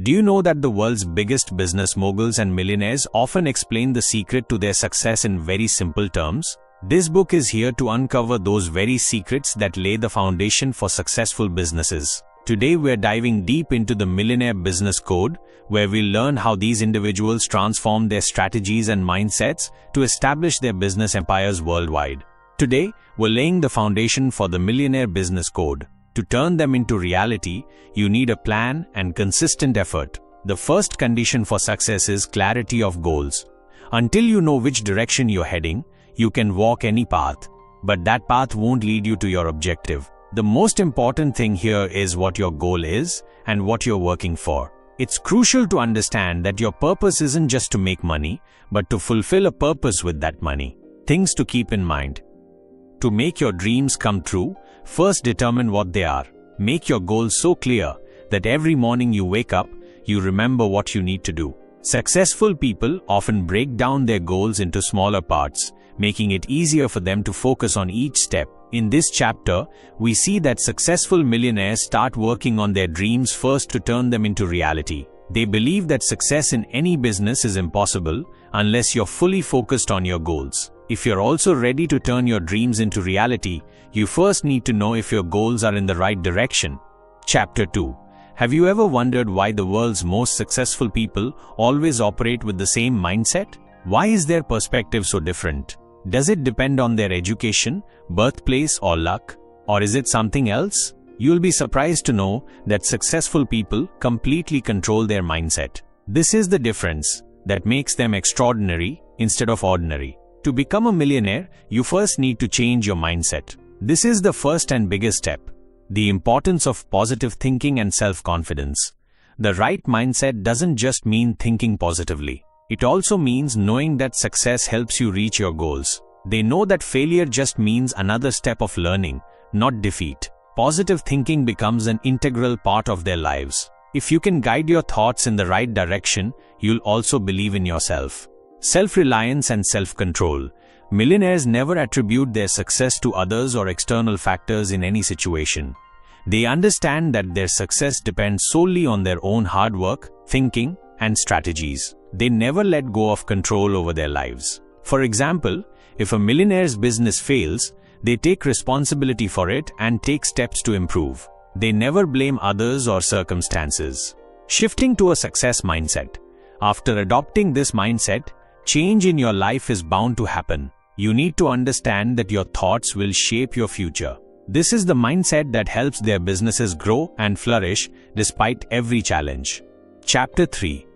Do you know that the world's biggest business moguls and millionaires often explain the secret to their success in very simple terms? This book is here to uncover those very secrets that lay the foundation for successful businesses. Today we're diving deep into the Millionaire Business Code, where we'll learn how these individuals transform their strategies and mindsets to establish their business empires worldwide. Today, we're laying the foundation for the Millionaire Business Code. To turn them into reality, you need a plan and consistent effort. The first condition for success is clarity of goals. Until you know which direction you're heading, you can walk any path, but that path won't lead you to your objective. The most important thing here is what your goal is and what you're working for. It's crucial to understand that your purpose isn't just to make money, but to fulfill a purpose with that money. Things to keep in mind. To make your dreams come true, first determine what they are. Make your goals so clear that every morning you wake up, you remember what you need to do. Successful people often break down their goals into smaller parts, making it easier for them to focus on each step. In this chapter, we see that successful millionaires start working on their dreams first to turn them into reality. They believe that success in any business is impossible unless you're fully focused on your goals. If you're also ready to turn your dreams into reality, you first need to know if your goals are in the right direction. Chapter 2. Have you ever wondered why the world's most successful people always operate with the same mindset? Why is their perspective so different? Does it depend on their education, birthplace, or luck? Or is it something else? You'll be surprised to know that successful people completely control their mindset. This is the difference that makes them extraordinary instead of ordinary. To become a millionaire, you first need to change your mindset. This is the first and biggest step. The importance of positive thinking and self-confidence. The right mindset doesn't just mean thinking positively. It also means knowing that success helps you reach your goals. They know that failure just means another step of learning, not defeat. Positive thinking becomes an integral part of their lives. If you can guide your thoughts in the right direction, you'll also believe in yourself. Self-reliance and self-control. Millionaires never attribute their success to others or external factors in any situation. They understand that their success depends solely on their own hard work, thinking, and strategies. They never let go of control over their lives. For example, if a millionaire's business fails, they take responsibility for it and take steps to improve. They never blame others or circumstances. Shifting to a success mindset. After adopting this mindset, change in your life is bound to happen. You need to understand that your thoughts will shape your future. This is the mindset that helps their businesses grow and flourish despite every challenge. Chapter 3.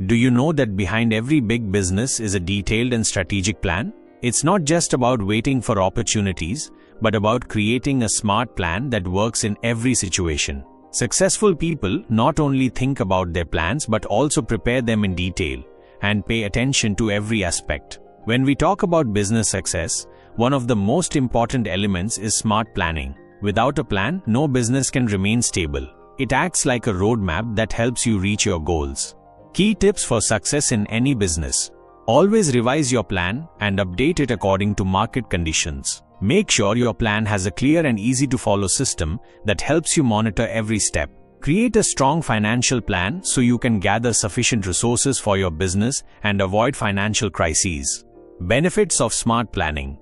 Do you know that behind every big business is a detailed and strategic plan? It's not just about waiting for opportunities, but about creating a smart plan that works in every situation. Successful people not only think about their plans but also prepare them in detail and pay attention to every aspect. When we talk about business success, one of the most important elements is smart planning. Without a plan, no business can remain stable. It acts like a roadmap that helps you reach your goals. Key tips for success in any business. Always revise your plan and update it according to market conditions. Make sure your plan has a clear and easy-to-follow system that helps you monitor every step. Create a strong financial plan so you can gather sufficient resources for your business and avoid financial crises. Benefits of smart planning.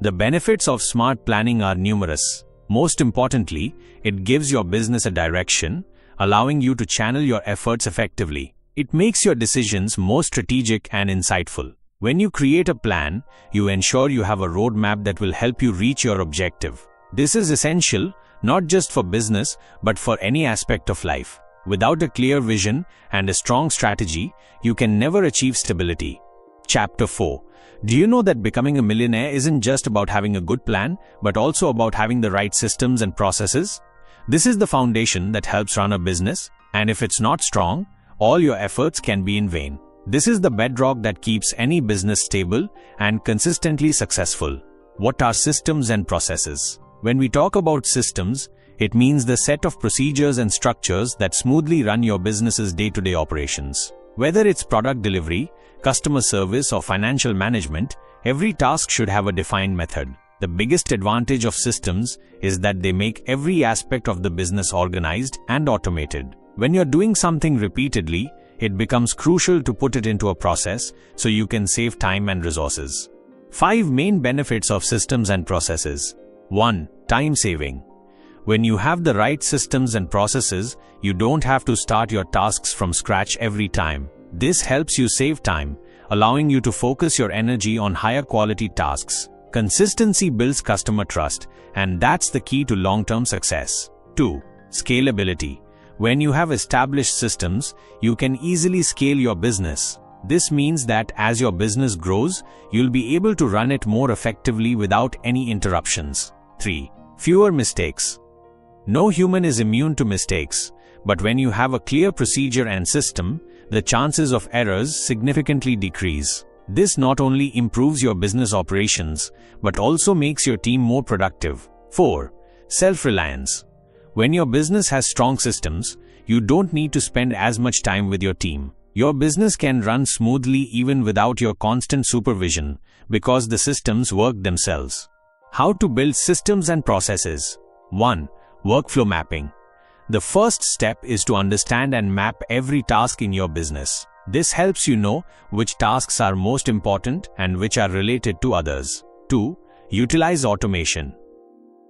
The benefits of smart planning are numerous. Most importantly, it gives your business a direction, allowing you to channel your efforts effectively. It makes your decisions more strategic and insightful. When you create a plan, you ensure you have a roadmap that will help you reach your objective. This is essential not just for business, but for any aspect of life. Without a clear vision and a strong strategy, you can never achieve stability. Chapter 4. Do you know that becoming a millionaire isn't just about having a good plan, but also about having the right systems and processes? This is the foundation that helps run a business, and if it's not strong, all your efforts can be in vain. This is the bedrock that keeps any business stable and consistently successful. What are systems and processes? When we talk about systems, it means the set of procedures and structures that smoothly run your business's day-to-day operations. Whether it's product delivery, customer service, or financial management, every task should have a defined method. The biggest advantage of systems is that they make every aspect of the business organized and automated. When you're doing something repeatedly, it becomes crucial to put it into a process so you can save time and resources. 5 main benefits of systems and processes. 1. Time saving. When you have the right systems and processes, you don't have to start your tasks from scratch every time. This helps you save time, allowing you to focus your energy on higher quality tasks. Consistency builds customer trust, and that's the key to long-term success. 2. Scalability. When you have established systems, you can easily scale your business. This means that as your business grows, you'll be able to run it more effectively without any interruptions. 3. Fewer mistakes. No human is immune to mistakes, but when you have a clear procedure and system, the chances of errors significantly decrease. This not only improves your business operations, but also makes your team more productive. 4. Self-reliance. When your business has strong systems, you don't need to spend as much time with your team. Your business can run smoothly even without your constant supervision because the systems work themselves. How to build systems and processes. 1. Workflow mapping. The first step is to understand and map every task in your business. This helps you know which tasks are most important and which are related to others. 2. Utilize automation.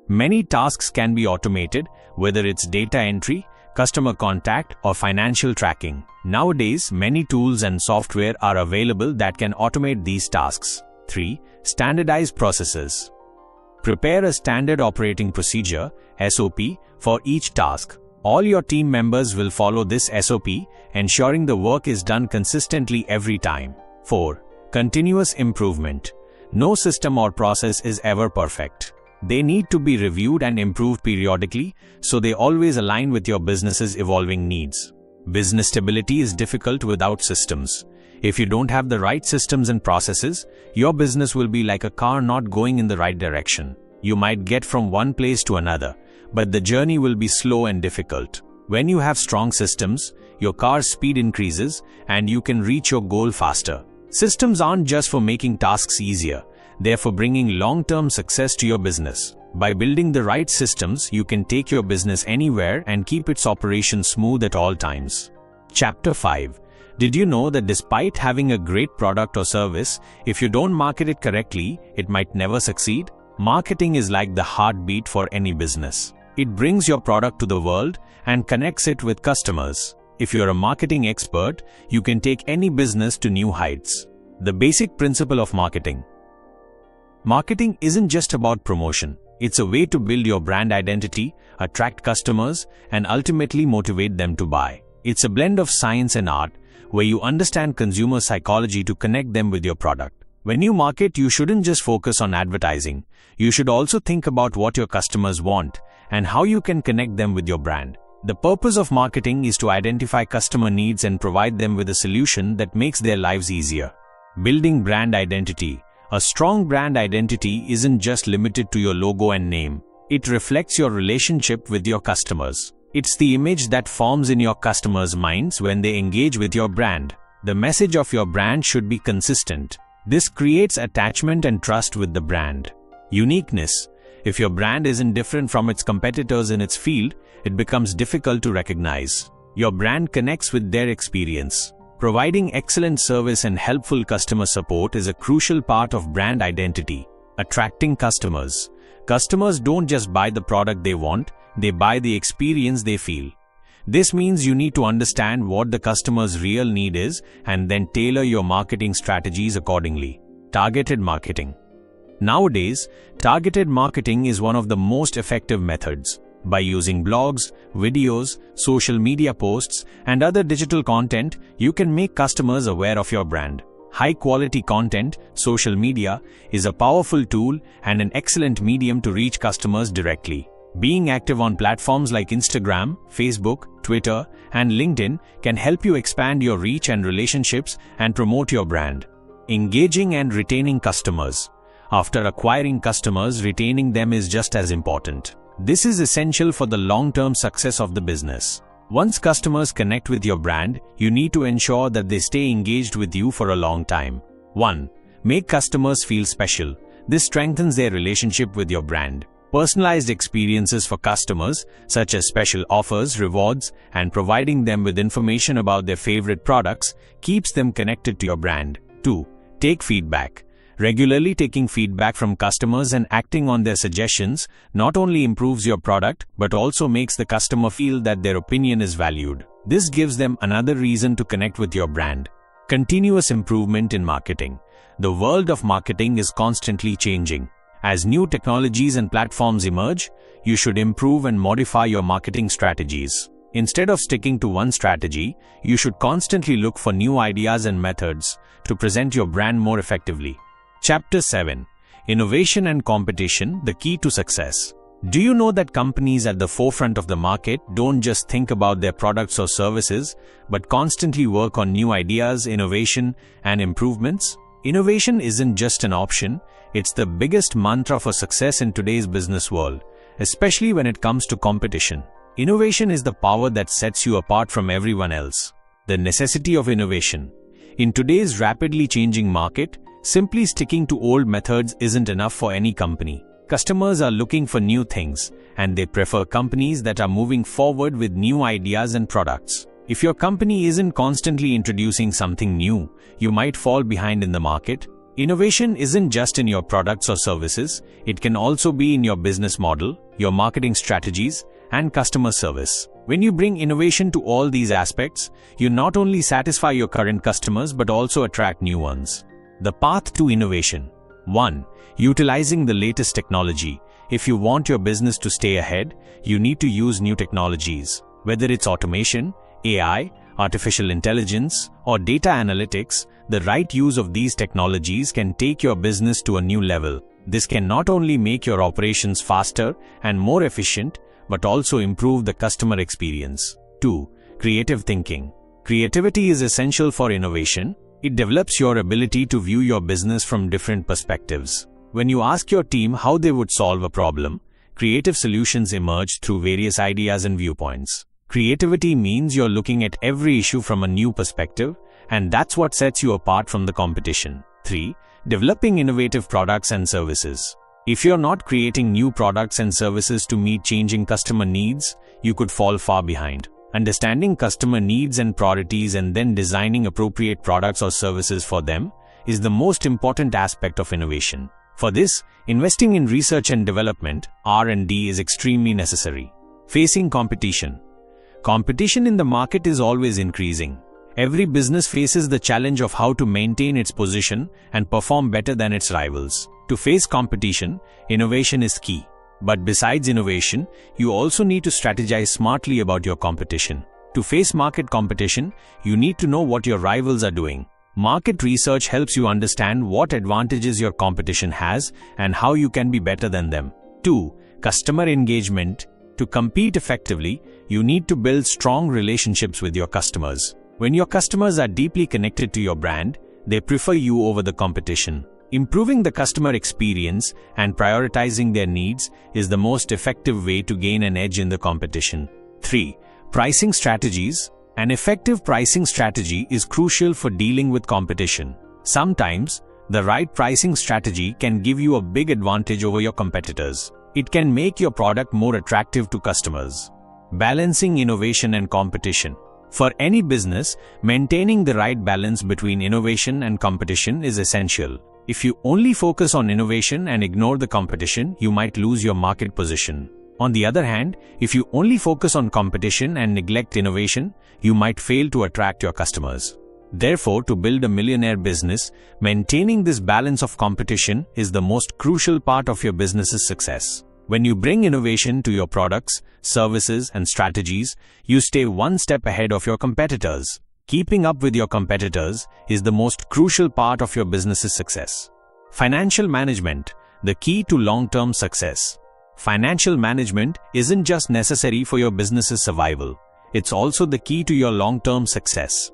Many tasks can be automated, whether it's data entry, customer contact, or financial tracking. Nowadays, many tools and software are available that can automate these tasks. 3. Standardize processes. Prepare a standard operating procedure, SOP, for each task. All your team members will follow this SOP, ensuring the work is done consistently every time. 4. Continuous improvement. No system or process is ever perfect. They need to be reviewed and improved periodically, so they always align with your business's evolving needs. Business stability is difficult without systems. If you don't have the right systems and processes, your business will be like a car not going in the right direction. You might get from one place to another, but the journey will be slow and difficult. When you have strong systems, your car's speed increases and you can reach your goal faster. Systems aren't just for making tasks easier. They're for bringing long-term success to your business. By building the right systems, you can take your business anywhere and keep its operation smooth at all times. Chapter 5. Did you know that despite having a great product or service, if you don't market it correctly, it might never succeed? Marketing is like the heartbeat for any business. It brings your product to the world and connects it with customers. If you're a marketing expert, you can take any business to new heights. The basic principle of marketing. Marketing isn't just about promotion. It's a way to build your brand identity, attract customers, and ultimately motivate them to buy. It's a blend of science and art, where you understand consumer psychology to connect them with your product. When you market, you shouldn't just focus on advertising. You should also think about what your customers want and how you can connect them with your brand. The purpose of marketing is to identify customer needs and provide them with a solution that makes their lives easier. Building brand identity. A strong brand identity isn't just limited to your logo and name. It reflects your relationship with your customers. It's the image that forms in your customers' minds when they engage with your brand. The message of your brand should be consistent. This creates attachment and trust with the brand. Uniqueness. If your brand isn't different from its competitors in its field, it becomes difficult to recognize. Your brand connects with their experience. Providing excellent service and helpful customer support is a crucial part of brand identity. Attracting customers. Customers don't just buy the product they want, they buy the experience they feel. This means you need to understand what the customer's real need is and then tailor your marketing strategies accordingly. Targeted marketing. Nowadays, targeted marketing is one of the most effective methods. By using blogs, videos, social media posts, and other digital content, you can make customers aware of your brand. High-quality content, social media, is a powerful tool and an excellent medium to reach customers directly. Being active on platforms like Instagram, Facebook, Twitter, and LinkedIn can help you expand your reach and relationships and promote your brand. Engaging and retaining customers. After acquiring customers, retaining them is just as important. This is essential for the long-term success of the business. Once customers connect with your brand, you need to ensure that they stay engaged with you for a long time. 1. Make customers feel special. This strengthens their relationship with your brand. Personalized experiences for customers, such as special offers, rewards, and providing them with information about their favorite products, keeps them connected to your brand. 2. Take feedback. Regularly taking feedback from customers and acting on their suggestions not only improves your product but also makes the customer feel that their opinion is valued. This gives them another reason to connect with your brand. Continuous improvement in marketing. The world of marketing is constantly changing. As new technologies and platforms emerge, you should improve and modify your marketing strategies. Instead of sticking to one strategy, you should constantly look for new ideas and methods to present your brand more effectively. Chapter 7. Innovation and Competition, the Key to Success. Do you know that companies at the forefront of the market don't just think about their products or services, but constantly work on new ideas, innovation, and improvements? Innovation isn't just an option, it's the biggest mantra for success in today's business world, especially when it comes to competition. Innovation is the power that sets you apart from everyone else. The necessity of innovation. In today's rapidly changing market, simply sticking to old methods isn't enough for any company. Customers are looking for new things, and they prefer companies that are moving forward with new ideas and products. If your company isn't constantly introducing something new, you might fall behind in the market. Innovation isn't just in your products or services, it can also be in your business model, your marketing strategies, and customer service. When you bring innovation to all these aspects, you not only satisfy your current customers but also attract new ones. The path to innovation. 1. Utilizing the latest technology. If you want your business to stay ahead, you need to use new technologies. Whether it's automation, AI, artificial intelligence, or data analytics, the right use of these technologies can take your business to a new level. This can not only make your operations faster and more efficient, but also improve the customer experience. 2. Creative thinking. Creativity is essential for innovation. It develops your ability to view your business from different perspectives. When you ask your team how they would solve a problem, creative solutions emerge through various ideas and viewpoints. Creativity means you're looking at every issue from a new perspective, and that's what sets you apart from the competition. 3. Developing innovative products and services. If you're not creating new products and services to meet changing customer needs, you could fall far behind. Understanding customer needs and priorities and then designing appropriate products or services for them is the most important aspect of innovation. For this, investing in research and development (R&D) is extremely necessary. Facing competition. Competition in the market is always increasing. Every business faces the challenge of how to maintain its position and perform better than its rivals. To face competition, innovation is key. But besides innovation, you also need to strategize smartly about your competition. To face market competition, you need to know what your rivals are doing. Market research helps you understand what advantages your competition has and how you can be better than them. 2. Customer engagement. To compete effectively, you need to build strong relationships with your customers. When your customers are deeply connected to your brand, they prefer you over the competition. Improving the customer experience and prioritizing their needs is the most effective way to gain an edge in the competition. 3. Pricing strategies. An effective pricing strategy is crucial for dealing with competition. Sometimes, the right pricing strategy can give you a big advantage over your competitors. It can make your product more attractive to customers. Balancing innovation and competition. For any business, maintaining the right balance between innovation and competition is essential. If you only focus on innovation and ignore the competition, you might lose your market position. On the other hand, if you only focus on competition and neglect innovation, you might fail to attract your customers. Therefore, to build a millionaire business, maintaining this balance of competition is the most crucial part of your business's success. When you bring innovation to your products, services, and strategies, you stay one step ahead of your competitors. Keeping up with your competitors is the most crucial part of your business's success. Financial management, the key to long-term success. Financial management isn't just necessary for your business's survival, it's also the key to your long-term success.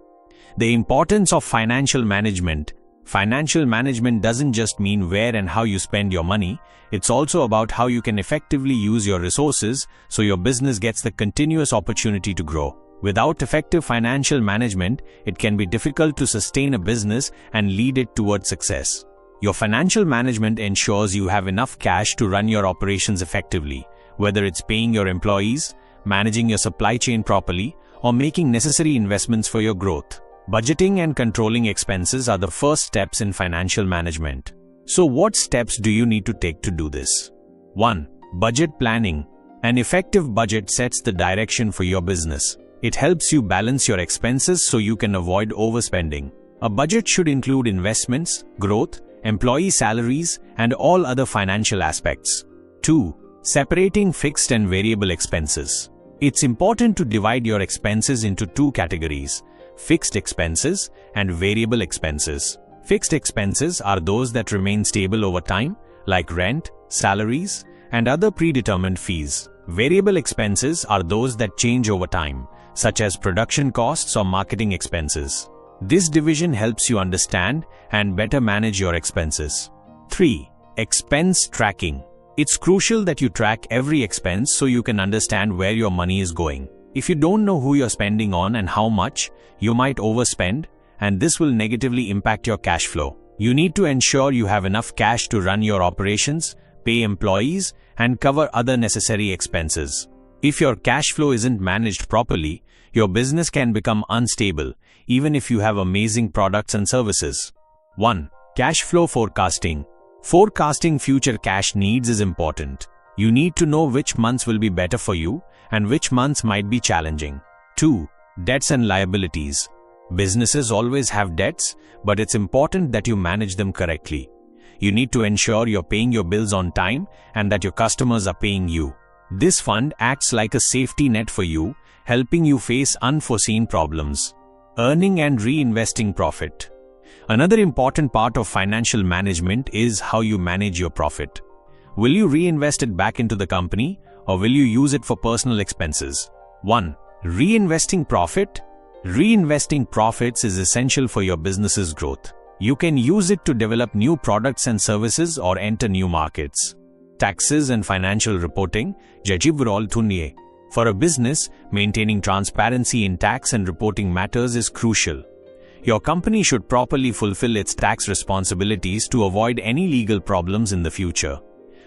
The importance of financial management. Financial management doesn't just mean where and how you spend your money, it's also about how you can effectively use your resources so your business gets the continuous opportunity to grow. Without effective financial management, it can be difficult to sustain a business and lead it towards success. Your financial management ensures you have enough cash to run your operations effectively, whether it's paying your employees, managing your supply chain properly, or making necessary investments for your growth. Budgeting and controlling expenses are the first steps in financial management. So what steps do you need to take to do this? 1. Budget planning. An effective budget sets the direction for your business. It helps you balance your expenses so you can avoid overspending. A budget should include investments, growth, employee salaries, and all other financial aspects. 2. Separating fixed and variable expenses. It's important to divide your expenses into two categories: fixed expenses and variable expenses. Fixed expenses are those that remain stable over time, like rent, salaries, and other predetermined fees. Variable expenses are those that change over time, such as production costs or marketing expenses. This division helps you understand and better manage your expenses. 3. Expense tracking. It's crucial that you track every expense so you can understand where your money is going. If you don't know who you're spending on and how much, you might overspend, and this will negatively impact your cash flow. You need to ensure you have enough cash to run your operations, pay employees, and cover other necessary expenses. If your cash flow isn't managed properly, your business can become unstable, even if you have amazing products and services. 1. Cash flow forecasting. Forecasting future cash needs is important. You need to know which months will be better for you and which months might be challenging. 2. Debts and liabilities. Businesses always have debts, but it's important that you manage them correctly. You need to ensure you're paying your bills on time and that your customers are paying you. This fund acts like a safety net for you, helping you face unforeseen problems. Earning and reinvesting profit. Another important part of financial management is how you manage your profit. Will you reinvest it back into the company, or will you use it for personal expenses? 1. Reinvesting profit. Reinvesting profits is essential for your business's growth. You can use it to develop new products and services or enter new markets. Taxes and financial reporting. For a business, maintaining transparency in tax and reporting matters is crucial. Your company should properly fulfill its tax responsibilities to avoid any legal problems in the future.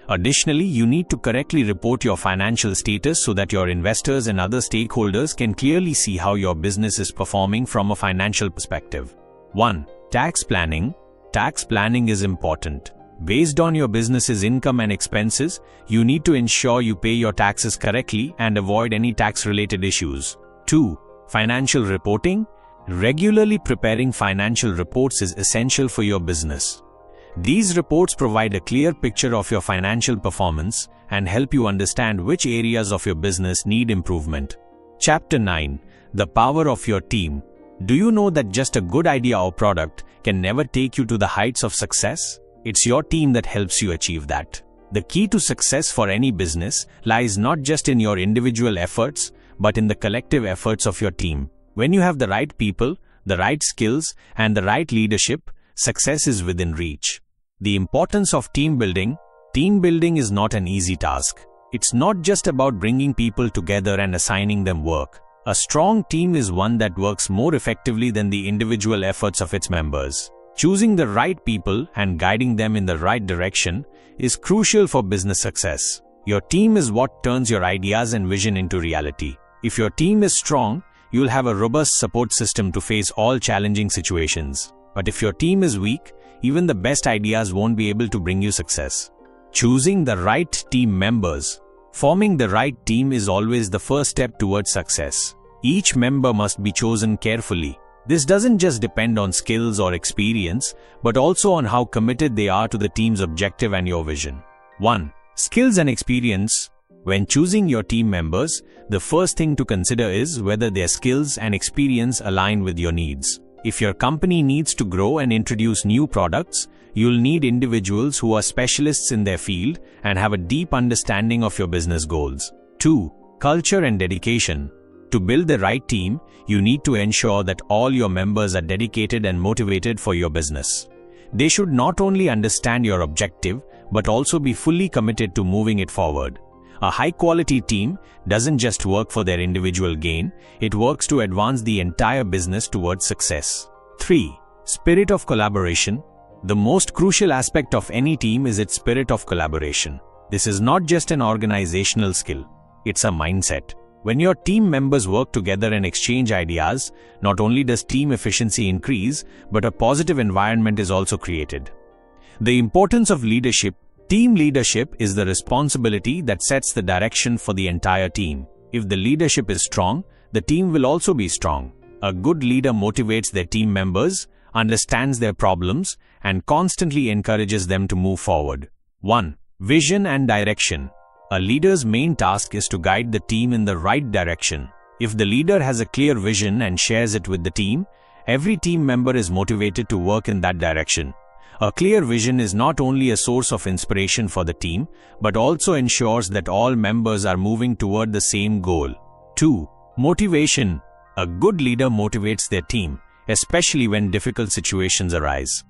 Additionally, you need to correctly report your financial status so that your investors and other stakeholders can clearly see how your business is performing from a financial perspective. 1. Tax planning. Tax planning is important. Based on your business's income and expenses, you need to ensure you pay your taxes correctly and avoid any tax-related issues. 2. Financial reporting. Regularly preparing financial reports is essential for your business. These reports provide a clear picture of your financial performance and help you understand which areas of your business need improvement. Chapter 9. The power of your team. Do you know that just a good idea or product can never take you to the heights of success? It's your team that helps you achieve that. The key to success for any business lies not just in your individual efforts, but in the collective efforts of your team. When you have the right people, the right skills, and the right leadership, success is within reach. The importance of team building. Team building is not an easy task. It's not just about bringing people together and assigning them work. A strong team is one that works more effectively than the individual efforts of its members. Choosing the right people and guiding them in the right direction is crucial for business success. Your team is what turns your ideas and vision into reality. If your team is strong, you'll have a robust support system to face all challenging situations. But if your team is weak, even the best ideas won't be able to bring you success. Choosing the right team members. Forming the right team is always the first step towards success. Each member must be chosen carefully. This doesn't just depend on skills or experience, but also on how committed they are to the team's objective and your vision. 1. Skills and experience. When choosing your team members, the first thing to consider is whether their skills and experience align with your needs. If your company needs to grow and introduce new products, you'll need individuals who are specialists in their field and have a deep understanding of your business goals. 2. Culture and dedication. To build the right team, you need to ensure that all your members are dedicated and motivated for your business. They should not only understand your objective, but also be fully committed to moving it forward. A high-quality team doesn't just work for their individual gain, it works to advance the entire business towards success. 3. Spirit of collaboration. The most crucial aspect of any team is its spirit of collaboration. This is not just an organizational skill, it's a mindset. When your team members work together and exchange ideas, not only does team efficiency increase, but a positive environment is also created. The importance of leadership. Team leadership is the responsibility that sets the direction for the entire team. If the leadership is strong, the team will also be strong. A good leader motivates their team members, understands their problems, and constantly encourages them to move forward. 1. Vision and direction. A leader's main task is to guide the team in the right direction. If the leader has a clear vision and shares it with the team, every team member is motivated to work in that direction. A clear vision is not only a source of inspiration for the team, but also ensures that all members are moving toward the same goal. 2. Motivation. A good leader motivates their team, especially when difficult situations arise.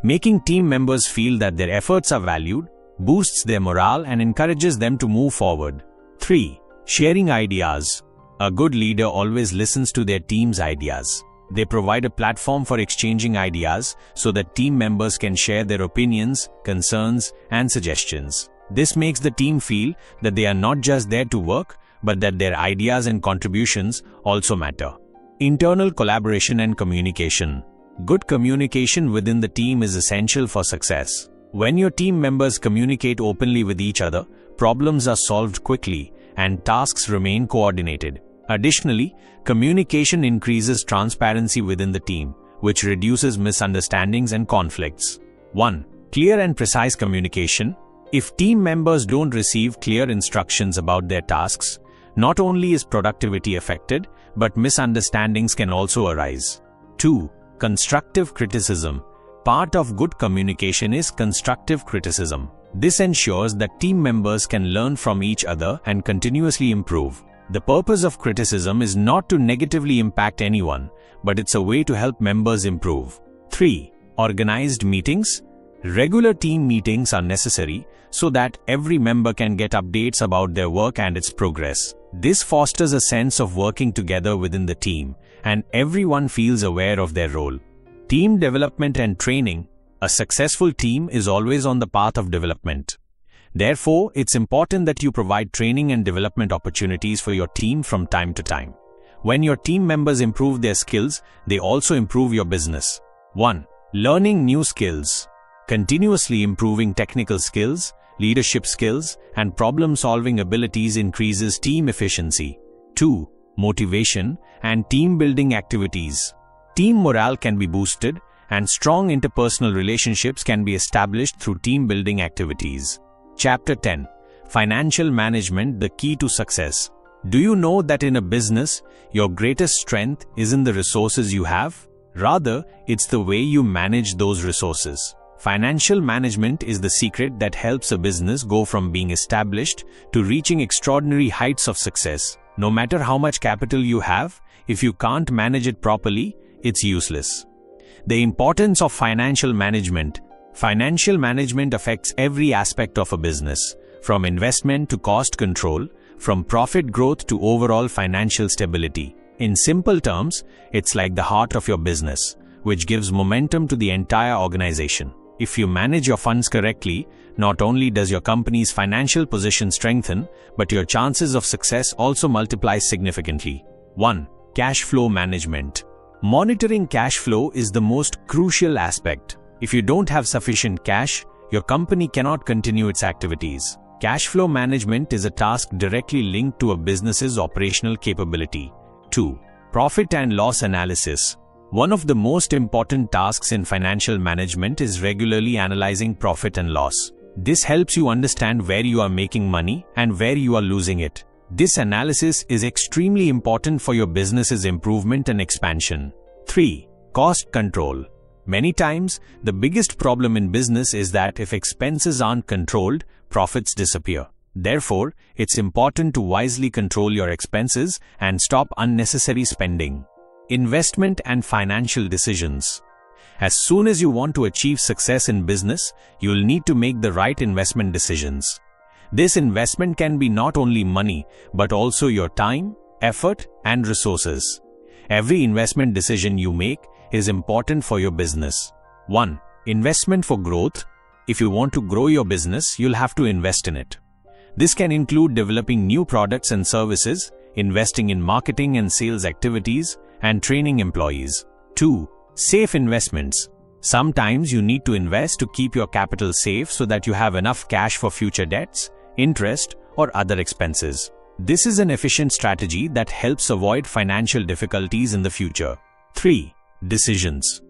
Making team members feel that their efforts are valued boosts their morale and encourages them to move forward. 3. Sharing ideas. A good leader always listens to their team's ideas. They provide a platform for exchanging ideas so that team members can share their opinions, concerns, and suggestions. This makes the team feel that they are not just there to work, but that their ideas and contributions also matter. Internal collaboration and communication. Good communication within the team is essential for success. When your team members communicate openly with each other, problems are solved quickly and tasks remain coordinated. Additionally, communication increases transparency within the team, which reduces misunderstandings and conflicts. 1. Clear and precise communication. If team members don't receive clear instructions about their tasks, not only is productivity affected, but misunderstandings can also arise. 2. Constructive criticism. Part of good communication is constructive criticism. This ensures that team members can learn from each other and continuously improve. The purpose of criticism is not to negatively impact anyone, but it's a way to help members improve. 3. Organized meetings. Regular team meetings are necessary so that every member can get updates about their work and its progress. This fosters a sense of working together within the team, and everyone feels aware of their role. Team development and training. A successful team is always on the path of development. Therefore, it's important that you provide training and development opportunities for your team from time to time. When your team members improve their skills, they also improve your business. 1. Learning new skills. Continuously improving technical skills, leadership skills, and problem-solving abilities increases team efficiency. 2. Motivation and team-building activities. Team morale can be boosted, and strong interpersonal relationships can be established through team-building activities. Chapter 10. Financial Management, the Key to Success. Do you know that in a business, your greatest strength isn't the resources you have? Rather, it's the way you manage those resources. Financial management is the secret that helps a business go from being established to reaching extraordinary heights of success. No matter how much capital you have, if you can't manage it properly, it's useless. The importance of financial management. Financial management affects every aspect of a business, from investment to cost control, from profit growth to overall financial stability. In simple terms, it's like the heart of your business, which gives momentum to the entire organization. If you manage your funds correctly, not only does your company's financial position strengthen, but your chances of success also multiply significantly. 1. Cash flow management. Monitoring cash flow is the most crucial aspect. If you don't have sufficient cash, your company cannot continue its activities. Cash flow management is a task directly linked to a business's operational capability. 2. Profit and loss analysis. One of the most important tasks in financial management is regularly analyzing profit and loss. This helps you understand where you are making money and where you are losing it. This analysis is extremely important for your business's improvement and expansion. 3. Cost control. Many times, the biggest problem in business is that if expenses aren't controlled, profits disappear. Therefore, it's important to wisely control your expenses and stop unnecessary spending. Investment and financial decisions. As soon as you want to achieve success in business, you'll need to make the right investment decisions. This investment can be not only money, but also your time, effort, and resources. Every investment decision you make is important for your business. 1. Investment for growth. If you want to grow your business, you'll have to invest in it. This can include developing new products and services, investing in marketing and sales activities, and training employees. 2. Safe investments. Sometimes you need to invest to keep your capital safe so that you have enough cash for future debts, interest, or other expenses. This is an efficient strategy that helps avoid financial difficulties in the future. 3. Decisions.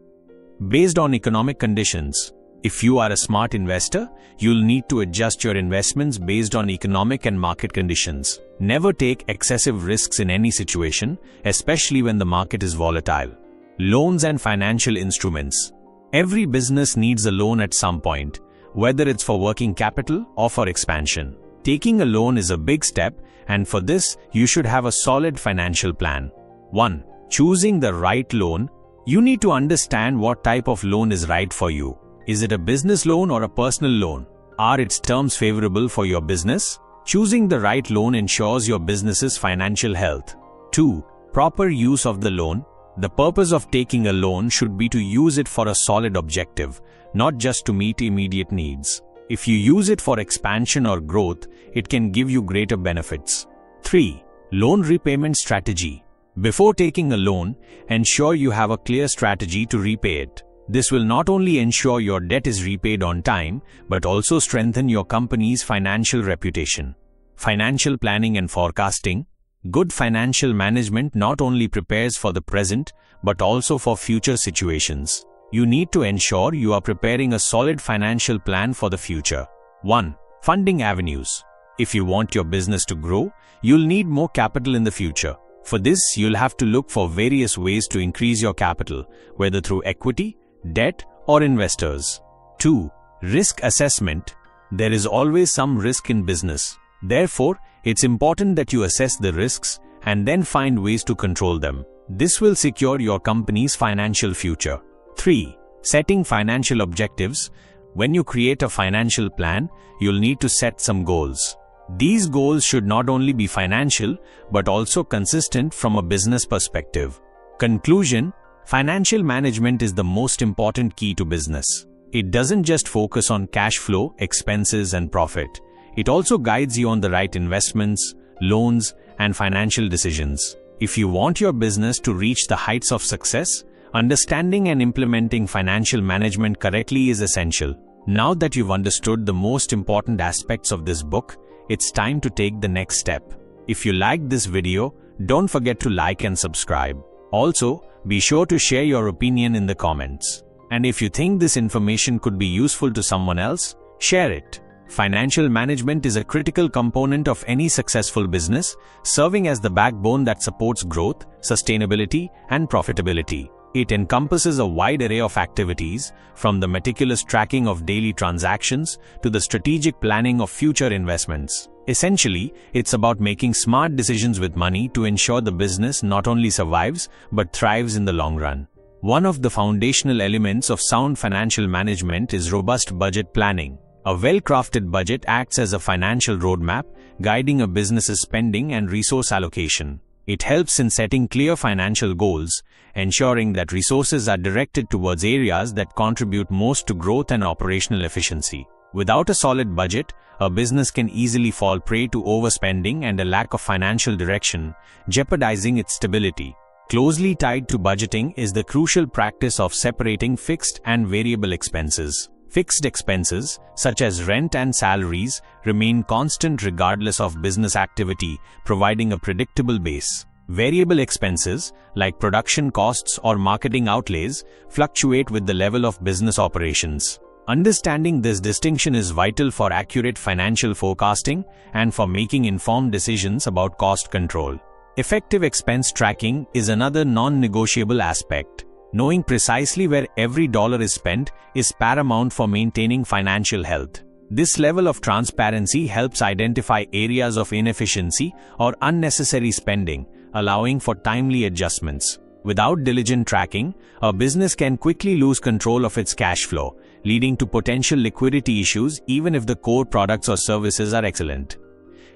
Based on economic conditions. If you are a smart investor, you'll need to adjust your investments based on economic and market conditions. Never take excessive risks in any situation, especially when the market is volatile. Loans and financial instruments. Every business needs a loan at some point, whether it's for working capital or for expansion. Taking a loan is a big step, and for this, you should have a solid financial plan. 1. Choosing the right loan. You need to understand what type of loan is right for you. Is it a business loan or a personal loan? Are its terms favorable for your business? Choosing the right loan ensures your business's financial health. 2. Proper use of the loan. The purpose of taking a loan should be to use it for a solid objective, not just to meet immediate needs. If you use it for expansion or growth, it can give you greater benefits. 3. Loan repayment strategy. Before taking a loan, ensure you have a clear strategy to repay it. This will not only ensure your debt is repaid on time, but also strengthen your company's financial reputation. Financial planning and forecasting. Good financial management not only prepares for the present, but also for future situations. You need to ensure you are preparing a solid financial plan for the future. 1. Funding avenues. If you want your business to grow, you'll need more capital in the future. For this, you'll have to look for various ways to increase your capital, whether through equity, debt, or investors. 2. Risk assessment. There is always some risk in business. Therefore, it's important that you assess the risks and then find ways to control them. This will secure your company's financial future. 3. Setting financial objectives. When you create a financial plan, you'll need to set some goals. These goals should not only be financial, but also consistent from a business perspective. Conclusion. Financial management is the most important key to business. It doesn't just focus on cash flow, expenses, and profit. It also guides you on the right investments, loans, and financial decisions. If you want your business to reach the heights of success, understanding and implementing financial management correctly is essential. Now that you've understood the most important aspects of this book, it's time to take the next step. If you liked this video, don't forget to like and subscribe. Also, be sure to share your opinion in the comments. And if you think this information could be useful to someone else, share it. Financial management is a critical component of any successful business, serving as the backbone that supports growth, sustainability, and profitability. It encompasses a wide array of activities, from the meticulous tracking of daily transactions to the strategic planning of future investments. Essentially, it's about making smart decisions with money to ensure the business not only survives, but thrives in the long run. One of the foundational elements of sound financial management is robust budget planning. A well-crafted budget acts as a financial roadmap, guiding a business's spending and resource allocation. It helps in setting clear financial goals, ensuring that resources are directed towards areas that contribute most to growth and operational efficiency. Without a solid budget, a business can easily fall prey to overspending and a lack of financial direction, jeopardizing its stability. Closely tied to budgeting is the crucial practice of separating fixed and variable expenses. Fixed expenses, such as rent and salaries, remain constant regardless of business activity, providing a predictable base. Variable expenses, like production costs or marketing outlays, fluctuate with the level of business operations. Understanding this distinction is vital for accurate financial forecasting and for making informed decisions about cost control. Effective expense tracking is another non-negotiable aspect. Knowing precisely where every dollar is spent is paramount for maintaining financial health. This level of transparency helps identify areas of inefficiency or unnecessary spending, allowing for timely adjustments. Without diligent tracking, a business can quickly lose control of its cash flow, leading to potential liquidity issues even if the core products or services are excellent.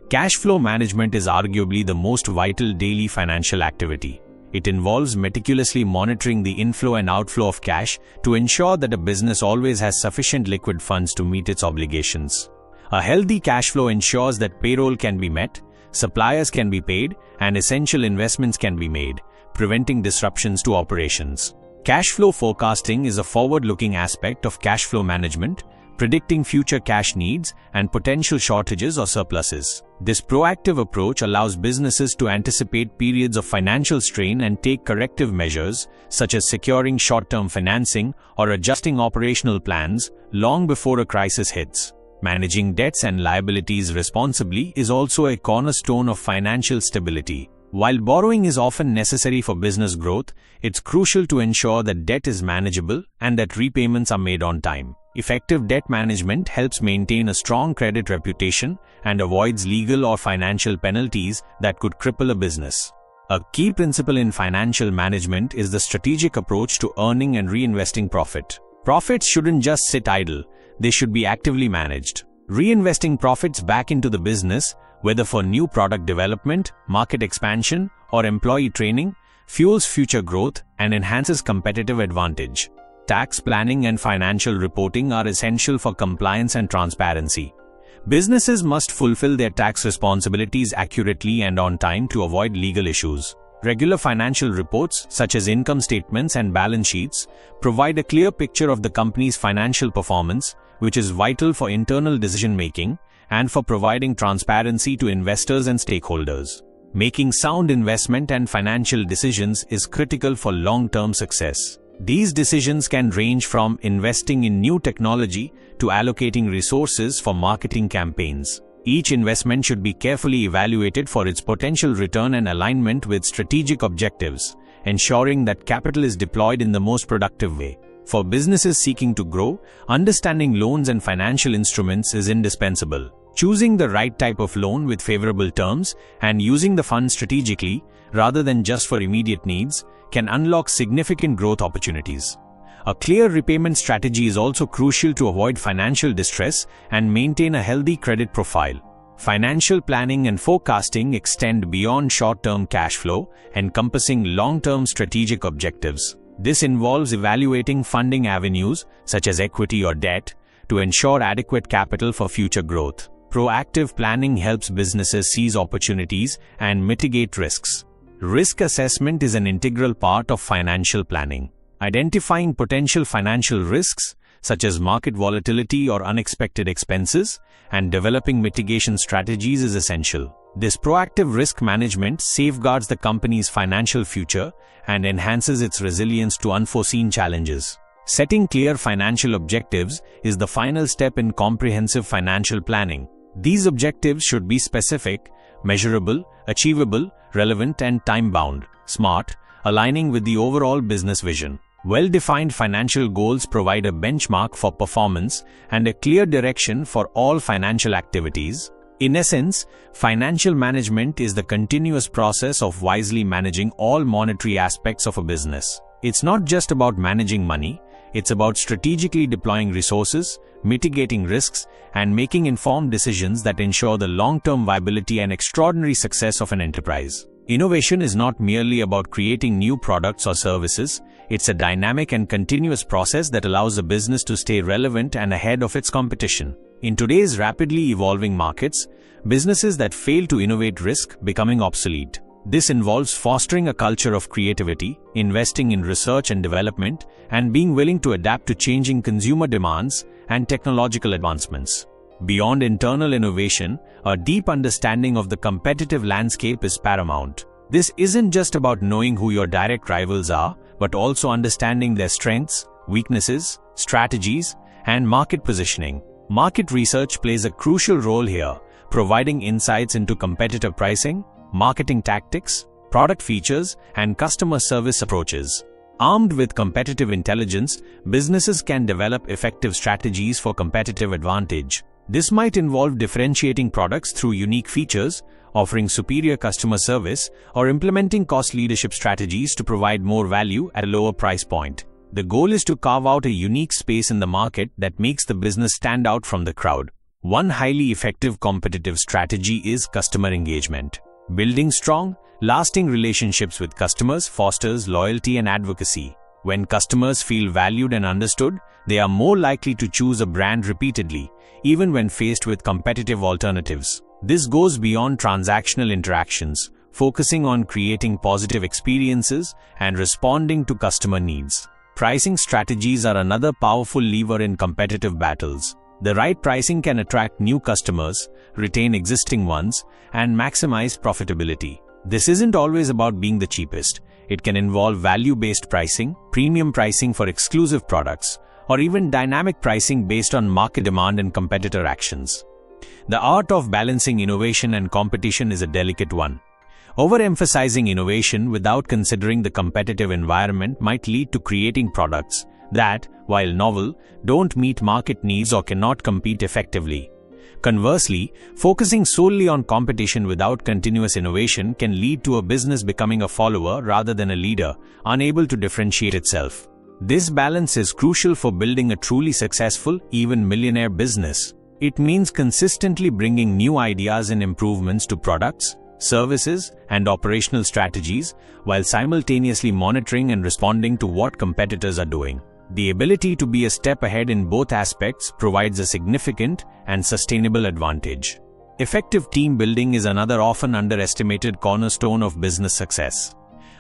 Cash flow management is arguably the most vital daily financial activity. It involves meticulously monitoring the inflow and outflow of cash to ensure that a business always has sufficient liquid funds to meet its obligations. A healthy cash flow ensures that payroll can be met, suppliers can be paid, and essential investments can be made, preventing disruptions to operations. Cash flow forecasting is a forward-looking aspect of cash flow management, predicting future cash needs and potential shortages or surpluses. This proactive approach allows businesses to anticipate periods of financial strain and take corrective measures, such as securing short-term financing or adjusting operational plans long before a crisis hits. Managing debts and liabilities responsibly is also a cornerstone of financial stability. While borrowing is often necessary for business growth, it's crucial to ensure that debt is manageable and that repayments are made on time. Effective debt management helps maintain a strong credit reputation and avoids legal or financial penalties that could cripple a business. A key principle in financial management is the strategic approach to earning and reinvesting profit. Profits shouldn't just sit idle, they should be actively managed. Reinvesting profits back into the business, whether for new product development, market expansion, or employee training, fuels future growth and enhances competitive advantage. Tax planning and financial reporting are essential for compliance and transparency. Businesses must fulfill their tax responsibilities accurately and on time to avoid legal issues. Regular financial reports, such as income statements and balance sheets, provide a clear picture of the company's financial performance, which is vital for internal decision-making and for providing transparency to investors and stakeholders. Making sound investment and financial decisions is critical for long-term success. These decisions can range from investing in new technology to allocating resources for marketing campaigns. Each investment should be carefully evaluated for its potential return and alignment with strategic objectives, ensuring that capital is deployed in the most productive way. For businesses seeking to grow, understanding loans and financial instruments is indispensable. Choosing the right type of loan with favorable terms and using the funds strategically, rather than just for immediate needs, can unlock significant growth opportunities. A clear repayment strategy is also crucial to avoid financial distress and maintain a healthy credit profile. Financial planning and forecasting extend beyond short-term cash flow, encompassing long-term strategic objectives. This involves evaluating funding avenues, such as equity or debt, to ensure adequate capital for future growth. Proactive planning helps businesses seize opportunities and mitigate risks. Risk assessment is an integral part of financial planning. Identifying potential financial risks, such as market volatility or unexpected expenses, and developing mitigation strategies is essential. This proactive risk management safeguards the company's financial future and enhances its resilience to unforeseen challenges. Setting clear financial objectives is the final step in comprehensive financial planning. These objectives should be specific, measurable, achievable, relevant, and time-bound. Smart, aligning with the overall business vision. Well-defined financial goals provide a benchmark for performance and a clear direction for all financial activities. In essence, financial management is the continuous process of wisely managing all monetary aspects of a business. It's not just about managing money, it's about strategically deploying resources, mitigating risks, and making informed decisions that ensure the long-term viability and extraordinary success of an enterprise. Innovation is not merely about creating new products or services, it's a dynamic and continuous process that allows a business to stay relevant and ahead of its competition. In today's rapidly evolving markets, businesses that fail to innovate risk becoming obsolete. This involves fostering a culture of creativity, investing in research and development, and being willing to adapt to changing consumer demands and technological advancements. Beyond internal innovation, a deep understanding of the competitive landscape is paramount. This isn't just about knowing who your direct rivals are, but also understanding their strengths, weaknesses, strategies, and market positioning. Market research plays a crucial role here, providing insights into competitive pricing, marketing tactics, product features, and customer service approaches. Armed with competitive intelligence, businesses can develop effective strategies for competitive advantage. This might involve differentiating products through unique features, offering superior customer service, or implementing cost leadership strategies to provide more value at a lower price point. The goal is to carve out a unique space in the market that makes the business stand out from the crowd. One highly effective competitive strategy is customer engagement. Building strong, lasting relationships with customers fosters loyalty and advocacy. When customers feel valued and understood, they are more likely to choose a brand repeatedly, even when faced with competitive alternatives. This goes beyond transactional interactions, focusing on creating positive experiences and responding to customer needs. Pricing strategies are another powerful lever in competitive battles. The right pricing can attract new customers, retain existing ones, and maximize profitability. This isn't always about being the cheapest. It can involve value-based pricing, premium pricing for exclusive products, or even dynamic pricing based on market demand and competitor actions. The art of balancing innovation and competition is a delicate one. Overemphasizing innovation without considering the competitive environment might lead to creating products that, while novel, don't meet market needs or cannot compete effectively. Conversely, focusing solely on competition without continuous innovation can lead to a business becoming a follower rather than a leader, unable to differentiate itself. This balance is crucial for building a truly successful, even millionaire business. It means consistently bringing new ideas and improvements to products, services, and operational strategies, while simultaneously monitoring and responding to what competitors are doing. The ability to be a step ahead in both aspects provides a significant and sustainable advantage. Effective team building is another often underestimated cornerstone of business success.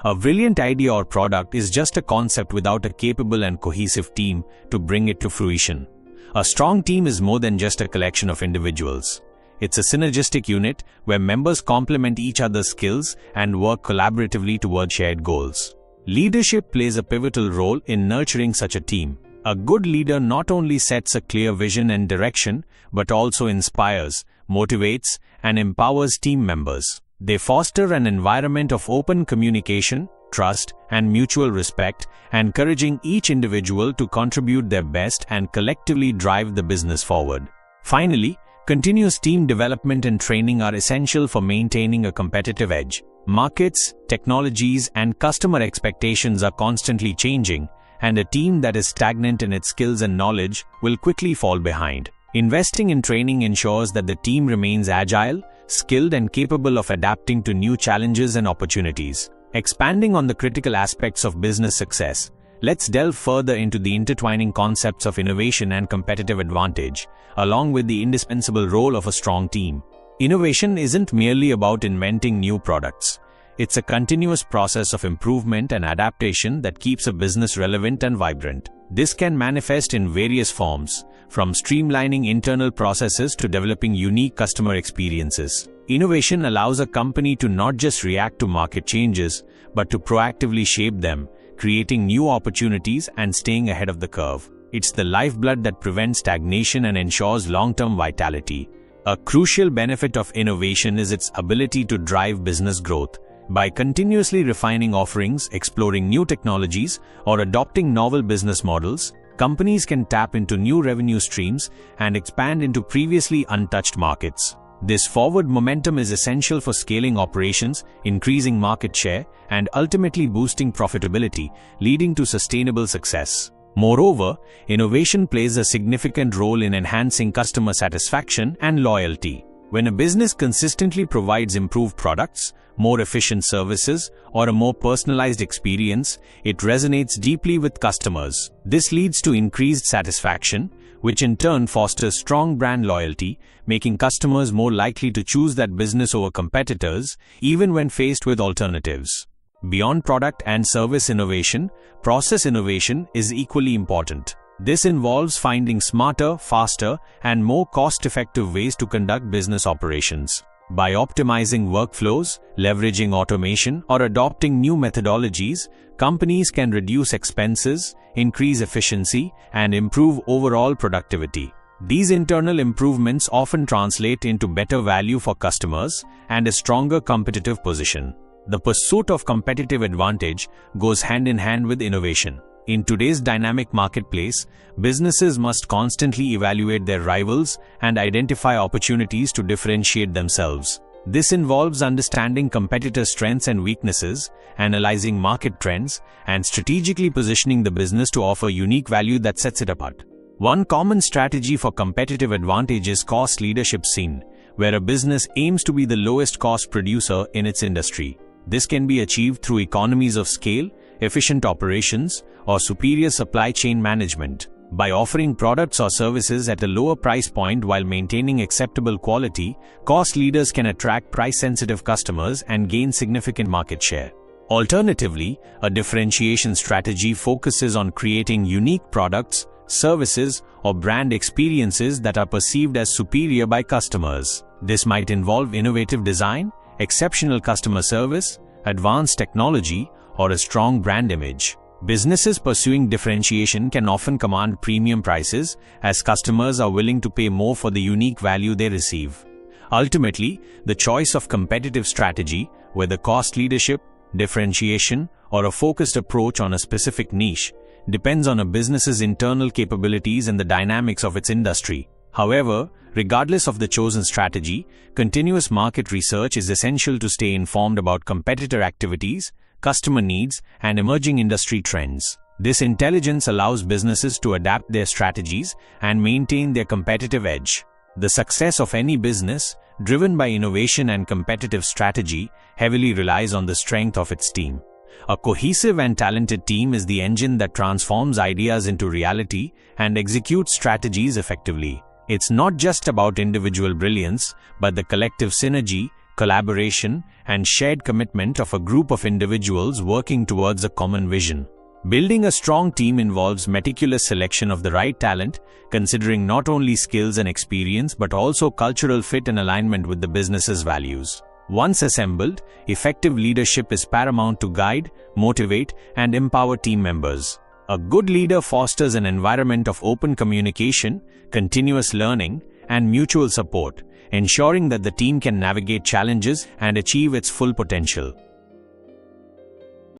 A brilliant idea or product is just a concept without a capable and cohesive team to bring it to fruition. A strong team is more than just a collection of individuals. It's a synergistic unit where members complement each other's skills and work collaboratively toward shared goals. Leadership plays a pivotal role in nurturing such a team. A good leader not only sets a clear vision and direction, but also inspires, motivates, and empowers team members. They foster an environment of open communication, trust, and mutual respect, encouraging each individual to contribute their best and collectively drive the business forward. Finally, continuous team development and training are essential for maintaining a competitive edge. Markets, technologies, and customer expectations are constantly changing, and a team that is stagnant in its skills and knowledge will quickly fall behind. Investing in training ensures that the team remains agile, skilled, and capable of adapting to new challenges and opportunities. Expanding on the critical aspects of business success, let's delve further into the intertwining concepts of innovation and competitive advantage, along with the indispensable role of a strong team. Innovation isn't merely about inventing new products. It's a continuous process of improvement and adaptation that keeps a business relevant and vibrant. This can manifest in various forms, from streamlining internal processes to developing unique customer experiences. Innovation allows a company to not just react to market changes, but to proactively shape them, creating new opportunities and staying ahead of the curve. It's the lifeblood that prevents stagnation and ensures long-term vitality. A crucial benefit of innovation is its ability to drive business growth. By continuously refining offerings, exploring new technologies, or adopting novel business models, companies can tap into new revenue streams and expand into previously untouched markets. This forward momentum is essential for scaling operations, increasing market share, and ultimately boosting profitability, leading to sustainable success. Moreover, innovation plays a significant role in enhancing customer satisfaction and loyalty. When a business consistently provides improved products, more efficient services, or a more personalized experience, it resonates deeply with customers. This leads to increased satisfaction, which in turn fosters strong brand loyalty, making customers more likely to choose that business over competitors, even when faced with alternatives. Beyond product and service innovation, process innovation is equally important. This involves finding smarter, faster, and more cost-effective ways to conduct business operations. By optimizing workflows, leveraging automation, or adopting new methodologies, companies can reduce expenses, increase efficiency, and improve overall productivity. These internal improvements often translate into better value for customers and a stronger competitive position. The pursuit of competitive advantage goes hand in hand with innovation. In today's dynamic marketplace, businesses must constantly evaluate their rivals and identify opportunities to differentiate themselves. This involves understanding competitor strengths and weaknesses, analyzing market trends, and strategically positioning the business to offer unique value that sets it apart. One common strategy for competitive advantage is cost leadership seen. where a business aims to be the lowest cost producer in its industry. This can be achieved through economies of scale, efficient operations, or superior supply chain management. By offering products or services at a lower price point while maintaining acceptable quality, cost leaders can attract price-sensitive customers and gain significant market share. Alternatively, a differentiation strategy focuses on creating unique products, services, or brand experiences that are perceived as superior by customers. This might involve innovative design, exceptional customer service, advanced technology, or a strong brand image. Businesses pursuing differentiation can often command premium prices, as customers are willing to pay more for the unique value they receive. Ultimately, the choice of competitive strategy, whether cost leadership, differentiation, or a focused approach on a specific niche, depends on a business's internal capabilities and the dynamics of its industry. However, regardless of the chosen strategy, continuous market research is essential to stay informed about competitor activities, customer needs, and emerging industry trends. This intelligence allows businesses to adapt their strategies and maintain their competitive edge. The success of any business, driven by innovation and competitive strategy, heavily relies on the strength of its team. A cohesive and talented team is the engine that transforms ideas into reality and executes strategies effectively. It's not just about individual brilliance, but the collective synergy, collaboration, and shared commitment of a group of individuals working towards a common vision. Building a strong team involves meticulous selection of the right talent, considering not only skills and experience but also cultural fit and alignment with the business's values. Once assembled, effective leadership is paramount to guide, motivate, and empower team members. A good leader fosters an environment of open communication, continuous learning, and mutual support, ensuring that the team can navigate challenges and achieve its full potential.